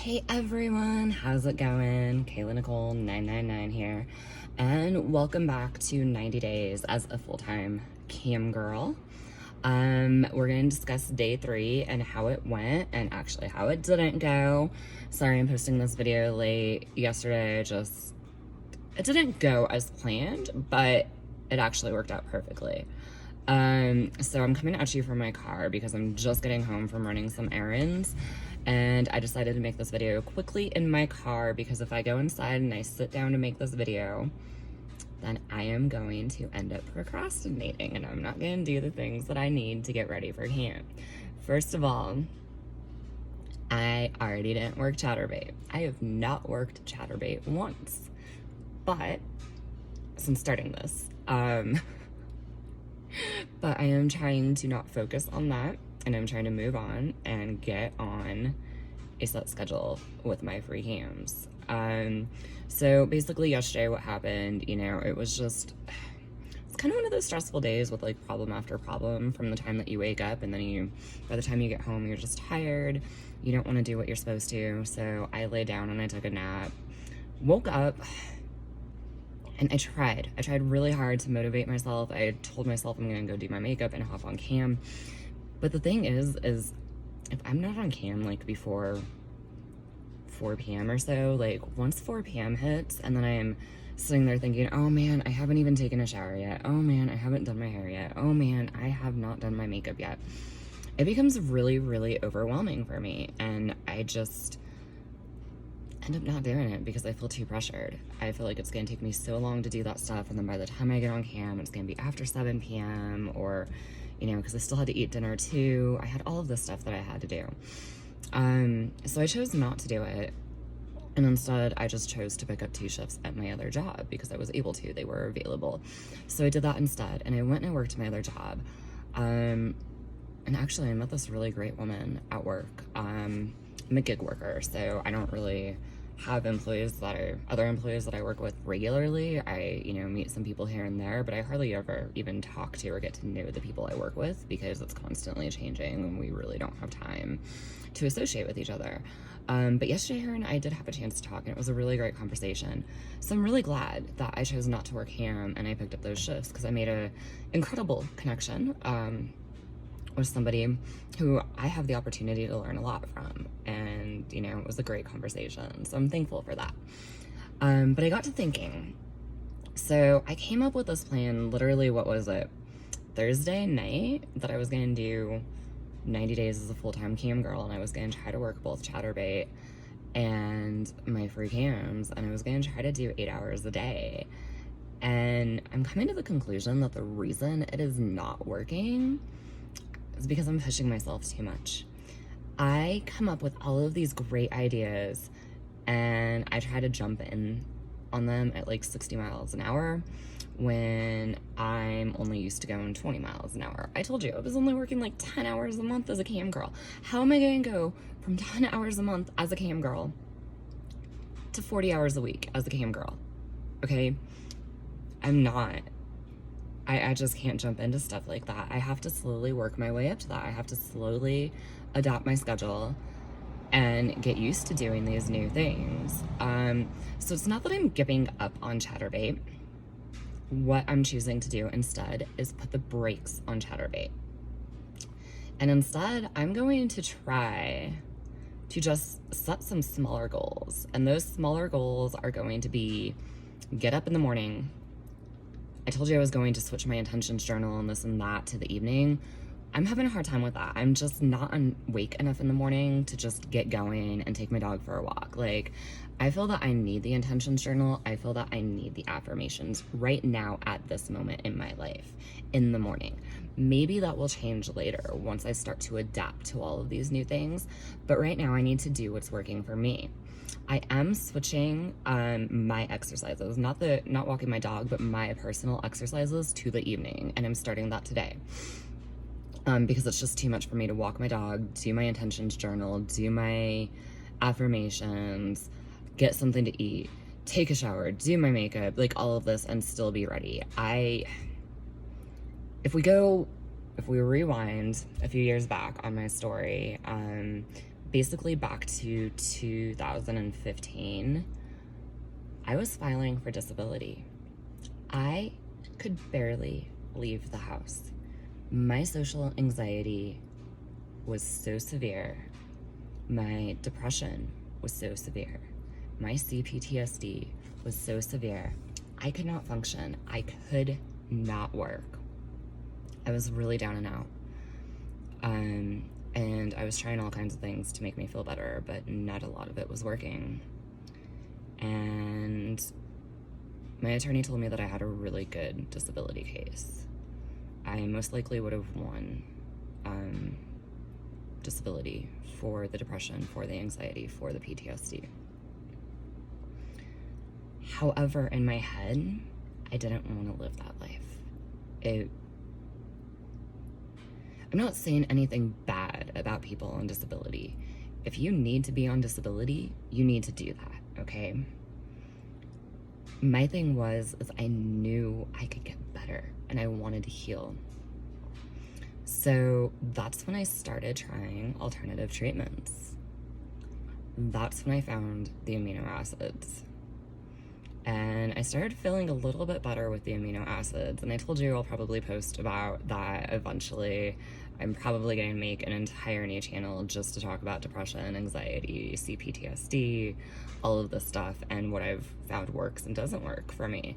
Hey everyone, how's it going? Kayla Nicole 999 here, and welcome back to 90 Days as a full-time cam girl. We're gonna discuss day 3 and how it went, and actually how it didn't go. Sorry I'm posting this video late. Yesterday, it didn't go as planned, but it actually worked out perfectly. So I'm coming at you from my car because I'm just getting home from running some errands, and I decided to make this video quickly in my car because if I go inside and I sit down to make this video, then I am going to end up procrastinating and I'm not going to do the things that I need to get ready for camp. First of all, I already didn't work Chaturbate. I have not worked Chaturbate once, but since starting this, but I am trying to not focus on that, and I'm trying to move on and get on a set schedule with my free cams. So basically yesterday what happened, it was just, it's kind of one of those stressful days with like problem after problem from the time that you wake up, and then by the time you get home, you're just tired. You don't want to do what you're supposed to. So I lay down and I took a nap, woke up, and I tried really hard to motivate myself. I told myself I'm gonna go do my makeup and hop on cam. But the thing is if I'm not on cam like before 4 p.m. or so, like once 4 p.m. hits and then I'm sitting there thinking, oh man, I haven't even taken a shower yet. Oh man, I haven't done my hair yet. Oh man, I have not done my makeup yet. It becomes really, really overwhelming for me, and I just end up not doing it because I feel too pressured. I feel like it's gonna take me so long to do that stuff, and then by the time I get on cam, it's gonna be after 7 p.m. or, because I still had to eat dinner too. I had all of this stuff that I had to do. So I chose not to do it, and instead I just chose to pick up 2 shifts at my other job because I was able to. They were available. So I did that instead, and I went and worked my other job. And actually I met this really great woman at work. I'm a gig worker, so I don't really have other employees that I work with regularly. I, meet some people here and there, but I hardly ever even talk to or get to know the people I work with because it's constantly changing and we really don't have time to associate with each other. But yesterday her and I did have a chance to talk, and it was a really great conversation. So I'm really glad that I chose not to work ham and I picked up those shifts because I made an incredible connection with somebody who I have the opportunity to learn a lot from, and it was a great conversation, so I'm thankful for that. But I got to thinking, so I came up with this plan literally, what was it, Thursday night, that I was gonna do 90 days as a full-time cam girl, and I was gonna try to work both Chaturbate and my free cams, and I was gonna try to do 8 hours a day. And I'm coming to the conclusion that the reason it is not working is because I'm pushing myself too much. I come up with all of these great ideas and I try to jump in on them at like 60 miles an hour when I'm only used to going 20 miles an hour. I told you I was only working like 10 hours a month as a cam girl. How am I going to go from 10 hours a month as a cam girl to 40 hours a week as a cam girl? Okay, I'm not. I just can't jump into stuff like that. I have to slowly work my way up to that. I have to slowly adapt my schedule and get used to doing these new things. So it's not that I'm giving up on Chaturbate. What I'm choosing to do instead is put the brakes on Chaturbate. And instead, I'm going to try to just set some smaller goals. And those smaller goals are going to be get up in the morning. I told you I was going to switch my intentions journal and this and that to the evening. I'm having a hard time with that. I'm just not awake enough in the morning to just get going and take my dog for a walk. Like, I feel that I need the intentions journal. I feel that I need the affirmations right now at this moment in my life in the morning. Maybe that will change later once I start to adapt to all of these new things. But right now I need to do what's working for me. I am switching my exercises, not walking my dog, but my personal exercises to the evening, and I'm starting that today. Because it's just too much for me to walk my dog, do my intentions journal, do my affirmations, get something to eat, take a shower, do my makeup, like all of this, and still be ready. If we rewind a few years back on my story, basically back to 2015, I was filing for disability. I could barely leave the house. My social anxiety was so severe. My depression was so severe. My CPTSD was so severe. I could not function. I could not work. I was really down and out. And I was trying all kinds of things to make me feel better, but not a lot of it was working. And my attorney told me that I had a really good disability case. I most likely would have won disability for the depression, for the anxiety, for the PTSD. However, in my head, I didn't want to live that life. I'm not saying anything bad about people on disability. If you need to be on disability, you need to do that, okay? My thing was I knew I could get better and I wanted to heal. So that's when I started trying alternative treatments. That's when I found the amino acids. And I started feeling a little bit better with the amino acids. And I told you I'll probably post about that eventually. I'm probably going to make an entire new channel just to talk about depression, anxiety, CPTSD, all of this stuff, and what I've found works and doesn't work for me.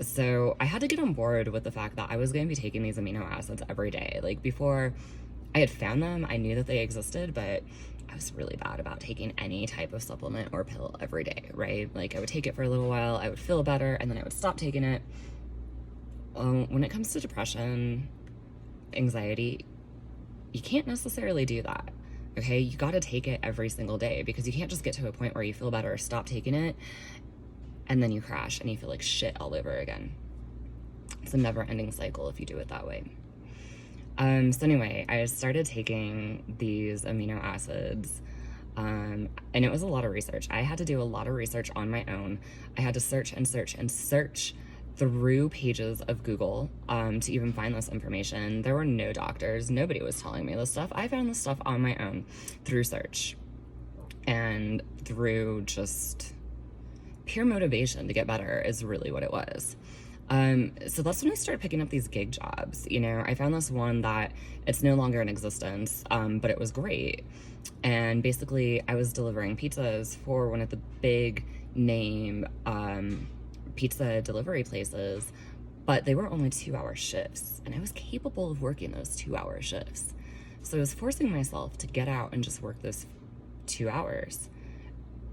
So I had to get on board with the fact that I was going to be taking these amino acids every day. Like, before I had found them, I knew that they existed, but I was really bad about taking any type of supplement or pill every day, right? Like, I would take it for a little while, I would feel better, and then I would stop taking it. When it comes to depression, anxiety, you can't necessarily do that, okay? You got to take it every single day, because you can't just get to a point where you feel better, stop taking it, and then you crash and you feel like shit all over again. It's a never-ending cycle if you do it that way. So anyway, I started taking these amino acids, and it was a lot of research. I had to do a lot of research on my own. I had to search and search and search through pages of Google to even find this information. There were no doctors. Nobody was telling me this stuff. I found this stuff on my own through search and through just pure motivation to get better is really what it was. So that's when I started picking up these gig jobs. You know, I found this one that it's no longer in existence, but it was great. And basically I was delivering pizzas for one of the big name pizza delivery places, but they were only 2-hour shifts, and I was capable of working those 2-hour shifts. So I was forcing myself to get out and just work those 2 hours.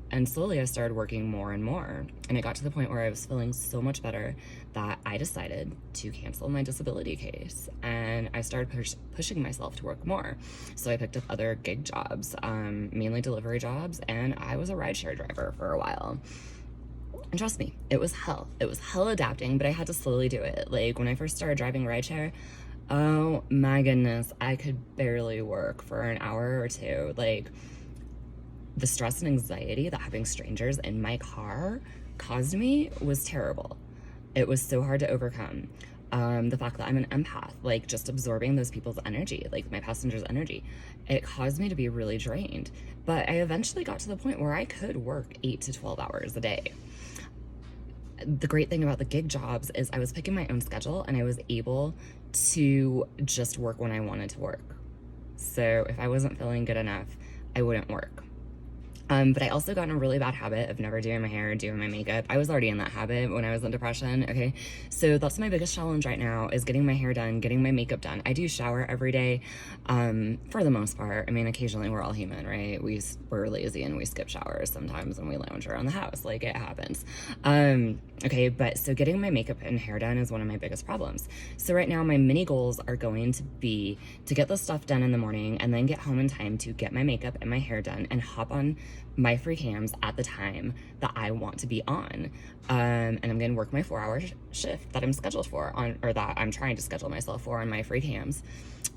And slowly I started working more and more. And it got to the point where I was feeling so much better that I decided to cancel my disability case. And I started pushing myself to work more. So I picked up other gig jobs, mainly delivery jobs, and I was a rideshare driver for a while. And trust me, it was hell. It was hell adapting, but I had to slowly do it. Like, when I first started driving rideshare, oh my goodness, I could barely work for an hour or two. Like, the stress and anxiety that having strangers in my car caused me was terrible. It was so hard to overcome. The fact that I'm an empath, like, just absorbing those people's energy, like my passengers' energy, it caused me to be really drained. But I eventually got to the point where I could work 8 to 12 hours a day. The great thing about the gig jobs is I was picking my own schedule, and I was able to just work when I wanted to work. So if I wasn't feeling good enough, I wouldn't work. But I also got in a really bad habit of never doing my hair, doing my makeup. I was already in that habit when I was in depression, okay? So that's my biggest challenge right now, is getting my hair done, getting my makeup done. I do shower every day, for the most part. I mean, occasionally we're all human, right? We're lazy and we skip showers sometimes when we lounge around the house. Like, it happens. Okay, but so getting my makeup and hair done is one of my biggest problems. So right now my mini goals are going to be to get this stuff done in the morning and then get home in time to get my makeup and my hair done and hop on my free cams at the time that I want to be on. And I'm going to work my 4-hour shift that I'm scheduled for or that I'm trying to schedule myself for on my free cams.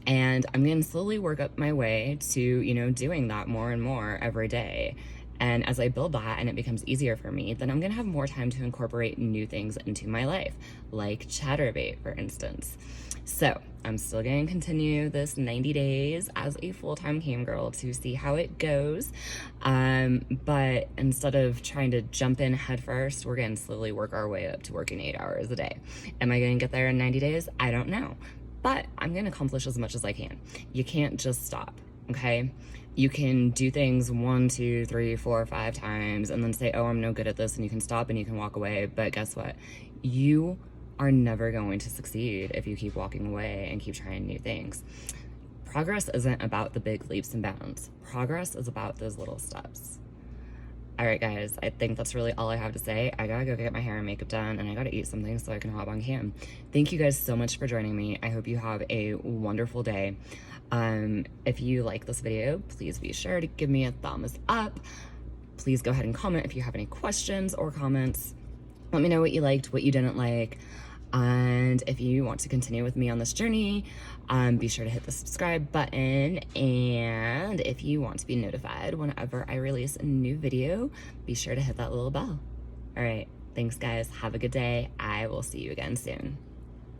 And I'm going to slowly work up my way to, you know, doing that more and more every day. And as I build that and it becomes easier for me, then I'm going to have more time to incorporate new things into my life, like Chaturbate, for instance. So I'm still going to continue this 90 days as a full-time cam girl to see how it goes. But instead of trying to jump in head first, we're going to slowly work our way up to working 8 hours a day. Am I going to get there in 90 days? I don't know. But I'm going to accomplish as much as I can. You can't just stop, okay? You can do things 1, 2, 3, 4, 5 times and then say, oh, I'm no good at this, and you can stop and you can walk away. But guess what? You are never going to succeed if you keep walking away and keep trying new things. Progress isn't about the big leaps and bounds. Progress is about those little steps. All right, guys, I think that's really all I have to say. I gotta go get my hair and makeup done, and I gotta eat something so I can hop on cam. Thank you guys so much for joining me. I hope you have a wonderful day. If you like this video, please be sure to give me a thumbs up. Please go ahead and comment if you have any questions or comments. Let me know what you liked, what you didn't like. And if you want to continue with me on this journey, be sure to hit the subscribe button. And if you want to be notified whenever I release a new video, be sure to hit that little bell. All right, thanks guys. Have a good day. I will see you again soon.